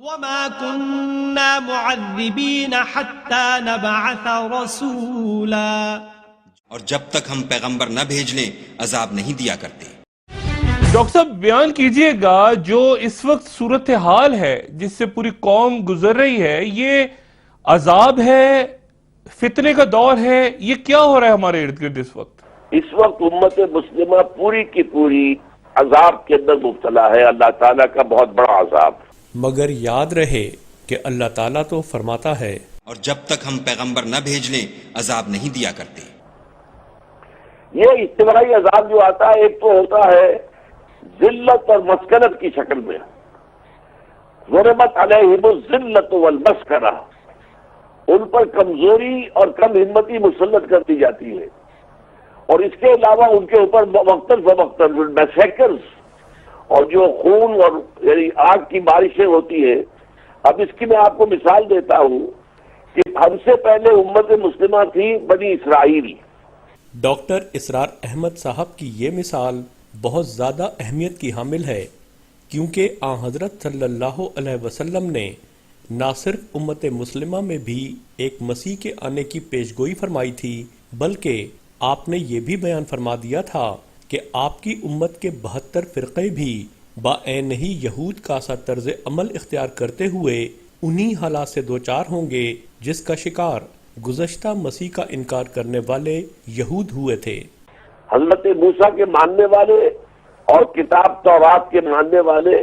وما كنا معذبين حتى نبعث رسولا، اور جب تک ہم پیغمبر نہ بھیج لیں عذاب نہیں دیا کرتے۔ ڈاکٹر صاحب بیان کیجئے گا جو اس وقت صورتحال ہے جس سے پوری قوم گزر رہی ہے، یہ عذاب ہے، فتنے کا دور ہے، یہ کیا ہو رہا ہے ہمارے ارد گرد اس وقت؟ اس وقت امت مسلمہ پوری کی پوری عذاب کے اندر مبتلا ہے، اللہ تعالیٰ کا بہت بڑا عذاب۔ مگر یاد رہے کہ اللہ تعالیٰ تو فرماتا ہے اور جب تک ہم پیغمبر نہ بھیج لیں عذاب نہیں دیا کرتے۔ یہ اجتماعی عذاب جو آتا ہے، ایک تو ہوتا ہے ذلت اور مسکنت کی شکل میں، ضربت علیہم الذلۃ والمسکنہ، ان پر کمزوری اور کم ہمتی مسلط کر دی جاتی ہے، اور اس کے علاوہ ان کے اوپر وقتاً فوقتاً میسیکرز اور جو خون اور یعنی آگ کی بارشیں ہوتی ہیں۔ اب اس کی میں آپ کو مثال دیتا ہوں کہ ہم سے پہلے امت مسلمہ تھی بنی اسرائیل۔ ڈاکٹر اسرار احمد صاحب کی یہ مثال بہت زیادہ اہمیت کی حامل ہے، کیونکہ آن حضرت صلی اللہ علیہ وسلم نے نہ صرف امت مسلمہ میں بھی ایک مسیح کے آنے کی پیشگوئی فرمائی تھی، بلکہ آپ نے یہ بھی بیان فرما دیا تھا کہ آپ کی امت کے 72 فرقے بھی بعین ہی یہود کا سا طرز عمل اختیار کرتے ہوئے انہی حالات سے دوچار ہوں گے جس کا شکار گزشتہ مسیح کا انکار کرنے والے یہود ہوئے تھے۔ حضرت موسیٰ کے ماننے والے اور کتاب تورات کے ماننے والے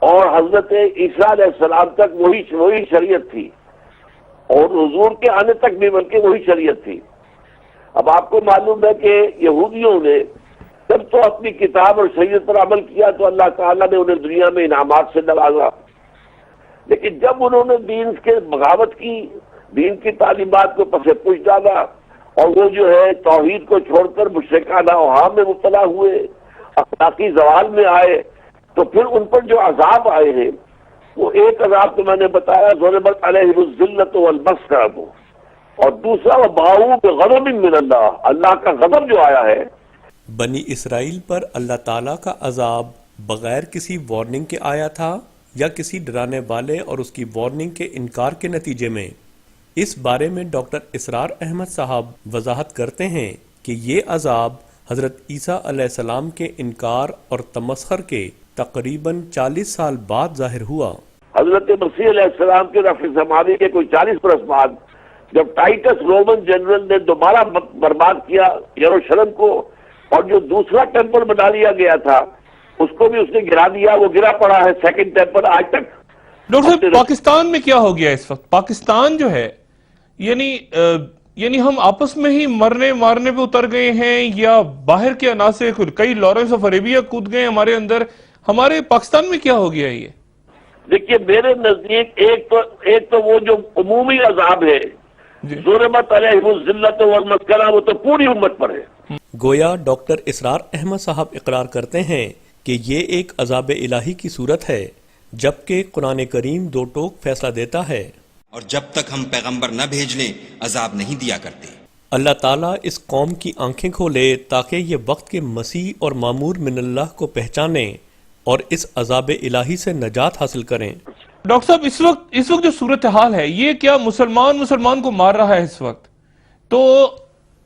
اور حضرت عیسیٰ علیہ السلام تک وہی شریعت تھی، اور حضور کے آنے تک بھی بلکہ وہی شریعت تھی۔ اب آپ کو معلوم ہے کہ یہودیوں نے جب تو اپنی کتاب اور شریعت پر عمل کیا تو اللہ تعالیٰ نے انہیں دنیا میں انعامات سے نوازا، لیکن جب انہوں نے دین کے بغاوت کی، دین کی تعلیمات کو پس پش ڈالا، اور وہ جو ہے توحید کو چھوڑ کر مشرکانہ اوہام میں مبتلا ہوئے، اخلاقی زوال میں آئے، تو پھر ان پر جو عذاب آئے ہیں وہ ایک عذاب تو میں نے بتایا ضربت علیہم الذلۃ والمسکنہ، اور دوسرا وباؤوا بغضب من اللہ، اللہ کا غضب جو آیا ہے۔ بنی اسرائیل پر اللہ تعالیٰ کا عذاب بغیر کسی وارننگ کے آیا تھا یا کسی ڈرانے والے اور اس کی وارننگ کے انکار کے نتیجے میں؟ اس بارے میں ڈاکٹر اسرار احمد صاحب وضاحت کرتے ہیں کہ یہ عذاب حضرت عیسیٰ علیہ السلام کے انکار اور تمسخر کے تقریباً 40 سال بعد ظاہر ہوا۔ حضرت مسیح علیہ السلام کے رفع زمانے کے کوئی 40 برس بعد جب ٹائٹس رومن جنرل نے دوبارہ برباد کیا یروشلم کو، اور جو دوسرا ٹیمپل بنا لیا گیا تھا اس کو بھی اس نے گرا دیا، وہ گرا پڑا ہے سیکنڈ ٹیمپل آج تک۔ ڈاکٹر صاحب پاکستان میں کیا ہو گیا اس وقت؟ پاکستان جو ہے یعنی ہم آپس میں ہی مرنے مارنے پہ اتر گئے ہیں، یا باہر کے عناصر کئی لارنس آف اریبیا کود گئے ہمارے اندر؟ ہمارے پاکستان میں کیا ہو گیا یہ؟ دیکھیے میرے نزدیک ایک تو وہ جو عمومی عذاب ہے ضربت علیہم الذلۃ والمسکنہ، وہ تو پوری امت پر ہے۔ گویا ڈاکٹر اسرار احمد صاحب اقرار کرتے ہیں کہ یہ ایک عذاب الہی کی صورت ہے، جبکہ قرآن کریم دو ٹوک فیصلہ دیتا ہے، اور جب تک ہم پیغمبر نہ بھیج لیں عذاب نہیں دیا کرتے۔ اللہ تعالیٰ اس قوم کی آنکھیں کھولے تاکہ یہ وقت کے مسیح اور مامور من اللہ کو پہچانیں اور اس عذاب الہی سے نجات حاصل کریں۔ ڈاکٹر صاحب اس وقت جو صورتحال ہے، یہ کیا مسلمان کو مار رہا ہے اس وقت؟ تو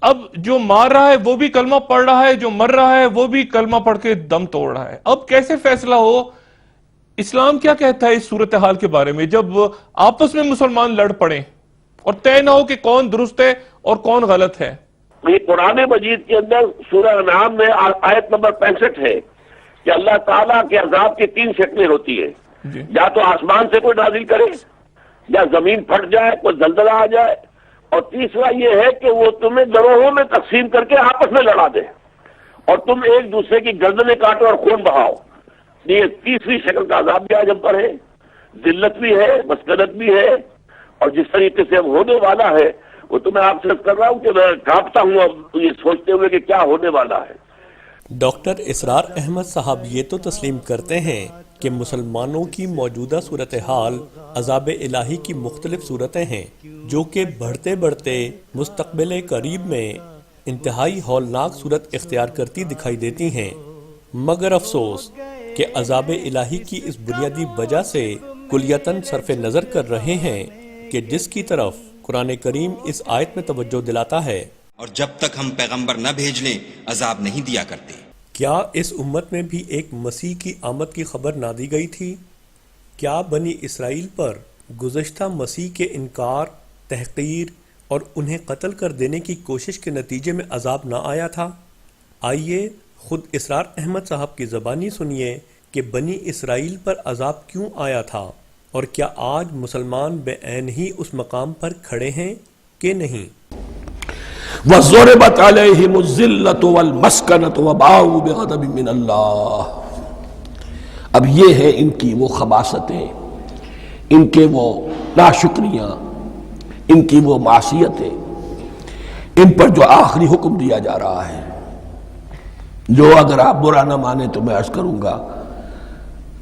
اب جو مار رہا ہے وہ بھی کلمہ پڑھ رہا ہے، جو مر رہا ہے وہ بھی کلمہ پڑھ کے دم توڑ رہا ہے۔ اب کیسے فیصلہ ہو؟ اسلام کیا کہتا ہے اس صورتحال کے بارے میں جب آپس میں مسلمان لڑ پڑیں اور طے نہ ہو کہ کون درست ہے اور کون غلط ہے؟ یہ قرآن مجید کے اندر سورہ انعام میں آیت نمبر 65 ہے کہ اللہ تعالیٰ کے عذاب کی 3 شکلیں ہوتی ہیں، یا تو آسمان سے کوئی نازل کرے، یا زمین پھٹ جائے، کوئی زلزلہ آ جائے، اور تیسرا یہ ہے کہ وہ تمہیں گروہوں میں تقسیم کر کے آپس میں لڑا دے اور تم ایک دوسرے کی گردنیں کاٹو اور خون بہاؤ۔ یہ تیسری شکل کا عذاب بھی آج ہم پر ہے، ذلت بھی ہے، مسکنت بھی ہے، اور جس طریقے سے اب ہونے والا ہے وہ تو میں آپ سے کر رہا ہوں کہ میں کانپتا ہوں اب یہ سوچتے ہوئے کہ کیا ہونے والا ہے۔ ڈاکٹر اسرار احمد صاحب یہ تو تسلیم کرتے ہیں کہ مسلمانوں کی موجودہ صورتحال عذاب الہی کی مختلف صورتیں ہیں جو کہ بڑھتے بڑھتے مستقبل قریب میں انتہائی ہولناک صورت اختیار کرتی دکھائی دیتی ہیں، مگر افسوس کہ عذاب الہی کی اس بنیادی وجہ سے کلیتاً صرف نظر کر رہے ہیں کہ جس کی طرف قرآن کریم اس آیت میں توجہ دلاتا ہے، اور جب تک ہم پیغمبر نہ بھیج لیں عذاب نہیں دیا کرتے۔ کیا اس امت میں بھی ایک مسیح کی آمد کی خبر نہ دی گئی تھی؟ کیا بنی اسرائیل پر گزشتہ مسیح کے انکار، تحقیر اور انہیں قتل کر دینے کی کوشش کے نتیجے میں عذاب نہ آیا تھا؟ آئیے خود اسرار احمد صاحب کی زبانی سنیے کہ بنی اسرائیل پر عذاب کیوں آیا تھا، اور کیا آج مسلمان بے عین ہی اس مقام پر کھڑے ہیں کہ نہیں؟ وَضُرِبَتْ عَلَيْهِمُ الذِّلَّةُ وَالْمَسْكَنَةُ وَبَاءُوا بِغَضَبٍ مِّنَ اللَّهِ۔ اب یہ ہے ان کی وہ خباثتیں، ان کے وہ ناشکریاں، ان کی وہ معصیتیں، ان پر جو آخری حکم دیا جا رہا ہے، جو اگر آپ برا نہ مانیں تو میں عرض کروں گا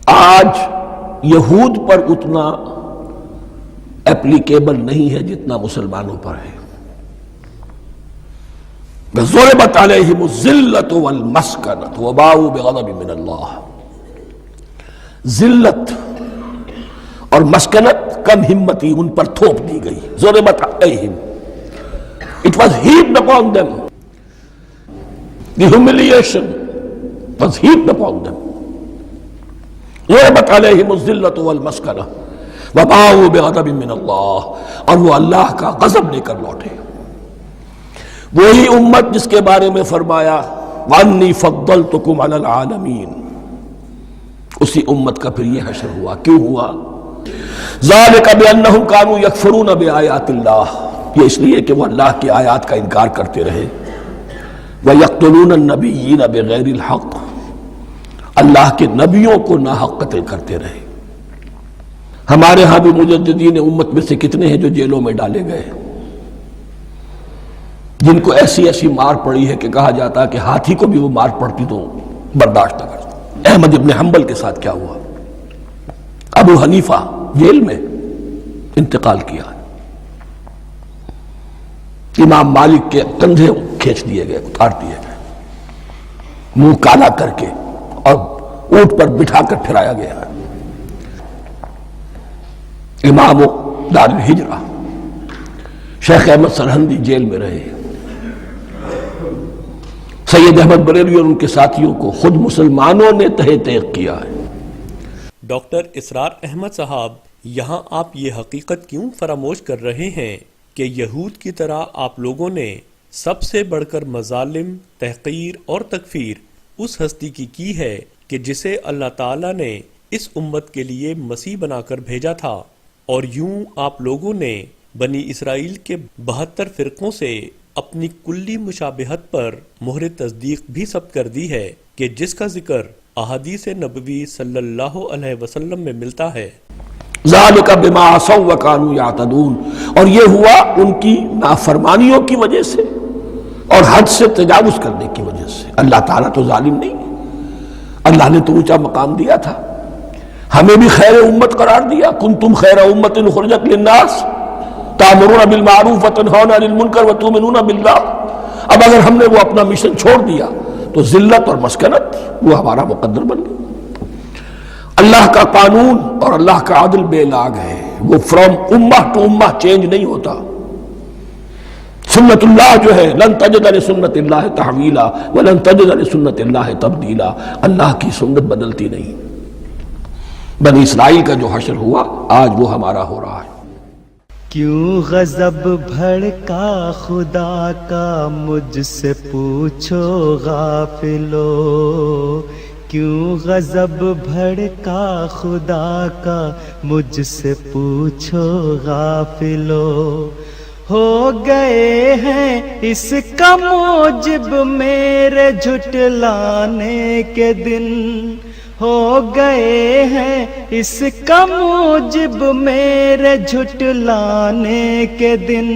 آج یہود پر اتنا اپلیکیبل نہیں ہے جتنا مسلمانوں پر ہے۔ ضربت علیہم الذلۃ والمسکنۃ وباؤوا بغضب من اللہ۔ ذلت اور مسکنت، کم ہمتی ان پر تھوپ دی گئی۔ ضربت علیہم، it was heaped upon them. The humiliation was heaped upon them. ضربت علیہم الذلۃ والمسکنۃ وباؤوا بغضب من اللہ، اور وہ اللہ کا غضب لے کر لوٹے۔ وہی امت جس کے بارے میں فرمایا وَأَنِّي فَضَّلْتُكُمْ عَلَى الْعَالَمِينَ، اسی امت کا پھر یہ حشر ہوا۔ کیوں ہوا؟ ذَلِكَ بِأَنَّهُمْ كَانُوا يَكْفُرُونَ بِآيَاتِ اللَّهِ، یہ اس لیے کہ وہ اللہ کی آیات کا انکار کرتے رہے۔ وَيَقْتُلُونَ النَّبِيِّينَ بِغَيْرِ الْحَقِّ، اللہ کے نبیوں کو ناحق قتل کرتے رہے۔ ہمارے ہاں بھی مجددین امت میں سے کتنے ہیں جو جیلوں میں ڈالے گئے، جن کو ایسی ایسی مار پڑی ہے کہ کہا جاتا ہے کہ ہاتھی کو بھی وہ مار پڑتی تو برداشت نہ کرتا۔ احمد ابن حنبل کے ساتھ کیا ہوا؟ ابو حنیفہ جیل میں انتقال کیا، امام مالک کے کندھے کھینچ دیے گئے، اتار دیے گئے، منہ کالا کر کے اور اونٹ پر بٹھا کر پھرایا گیا۔ امام دار الہجرہ شیخ احمد سرہندی جیل میں رہے۔ سید احمد بریلوی اور ان کے ساتھیوں کو خود مسلمانوں نے تہہ تیغ کیا ہے۔ ڈاکٹر اسرار احمد صاحب، یہاں آپ یہ حقیقت کیوں فراموش کر رہے ہیں کہ یہود کی طرح آپ لوگوں نے سب سے بڑھ کر مظالم، تحقیر اور تکفیر اس ہستی کی ہے کہ جسے اللہ تعالیٰ نے اس امت کے لیے مسیح بنا کر بھیجا تھا، اور یوں آپ لوگوں نے بنی اسرائیل کے 72 فرقوں سے اپنی کلی مشابہت پر مہر تصدیق بھی ثبت کر دی ہے کہ جس کا ذکر احادیث نبوی صلی اللہ علیہ وسلم میں ملتا ہے۔ ذالک بما عصوا وکانوا یعتدون، اور یہ ہوا ان کی نافرمانیوں کی وجہ سے اور حد سے تجاوز کرنے کی وجہ سے۔ اللہ تعالیٰ تو ظالم نہیں ہے، اللہ نے تو اونچا مقام دیا تھا، ہمیں بھی خیر امت قرار دیا۔ کنتم خیر امت اخرجت للناس تأمرون بالمعروف وتنہون عن المنکر وتؤمنون باللہ۔ اب اگر ہم نے وہ اپنا مشن چھوڑ دیا تو ذلت اور مسکنت وہ ہمارا مقدر بن گئی۔ اللہ کا قانون اور اللہ کا عدل بے لاگ ہے، وہ فرام امہ ٹو امہ چینج نہیں ہوتا۔ سنت اللہ جو ہے لن تجد لسنت اللہ تحویلا ولن تجد لسنت اللہ تبدیلا، اللہ کی سنت بدلتی نہیں۔ بنی اسرائیل کا جو حشر ہوا آج وہ ہمارا ہو رہا ہے۔ کیوں غضب بھڑکا خدا کا مجھ سے پوچھو غافلو، کیوں غضب بھڑکا خدا کا مجھ سے پوچھو غافلو، ہو گئے ہیں اس کا موجب میرے جھٹلانے کے دن، ہو گئے ہیں اس کا موجب میرے جھٹلانے کے دن،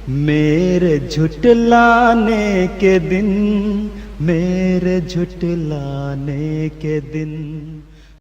میرے جھٹلانے کے دن، میرے جھٹلانے کے دن۔